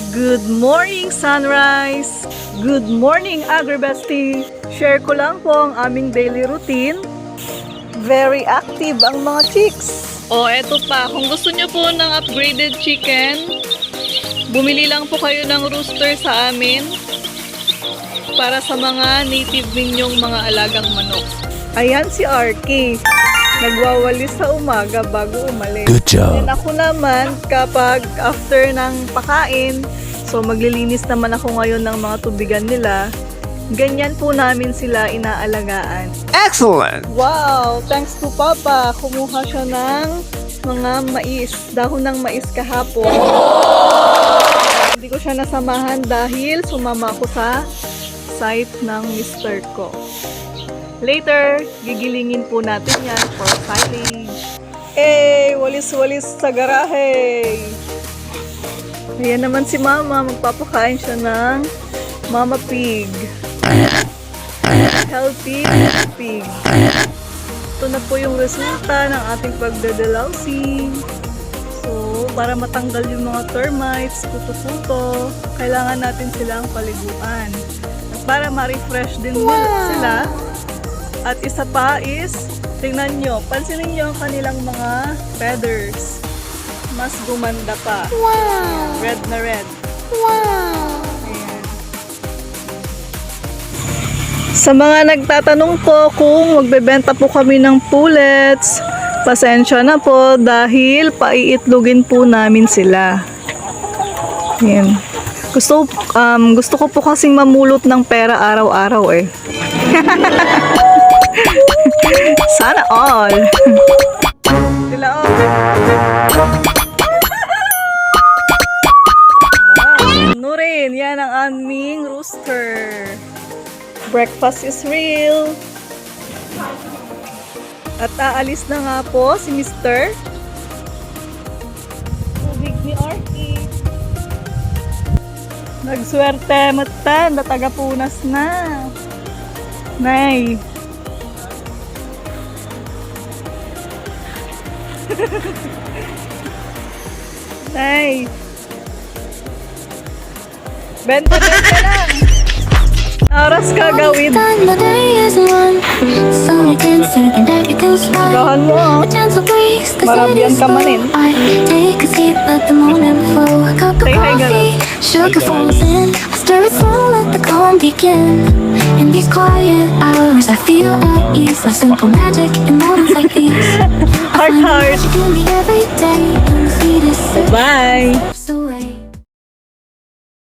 Good morning, Sunrise! Good morning, Agribestie! Share ko lang po ang aming daily routine. Very active ang mga chicks. Eto pa. Kung gusto nyo po ng upgraded chicken, bumili lang po kayo ng rooster sa amin para sa mga native ninyong mga alagang manok. Ayan si Arky. Nagwawalis sa umaga bago umalis. Good job. And ako naman, kapag after ng pakain, so maglilinis naman ako ngayon ng mga tubigan nila, ganyan po namin sila inaalagaan. Excellent! Wow! Thanks to Papa, kumuha siya ng mga mais, dahon ng mais kahapon. Hindi ko siya nasamahan dahil sumama ako sa site ng mister ko. Later, gigilingin po natin yan for silage. Walis-walis sa garahe! Ayan naman si Mama, magpapakain siya ng Mama Pig. Healthy pig. Ito na po yung resulta ng ating pagdadalawsing. So, para matanggal yung mga termites, kuto-kuto, kailangan natin silang paliguan. At para ma-refresh din sila. At isa pa is, tingnan nyo, pansinin nyo ang kanilang mga feathers. Mas gumanda pa. Wow! Red na red. Wow! Ayan. Sa mga nagtatanong po kung magbebenta po kami ng pullets, pasensya na po dahil paiitlogin po namin sila. Ayan. Gusto ko po kasing mamulot ng pera araw-araw eh. Sana all. Sila all. Wow, Nurin, yan ang aming rooster. Breakfast is real. At aalis na nga po si Mr. Tubig ni Arky. Nagswerte matan, taga-punas na. Nay. Nay. Benta lang. Oras ka gawin. Gahan mo ah. Marabian ka manin. Say hi, gano'n. Sugar falls in, stir it slow, let the calm begin. In these quiet hours, I feel at ease. Like simple magic in moments like these. Heart, heart. You can be every day, and see this. Bye.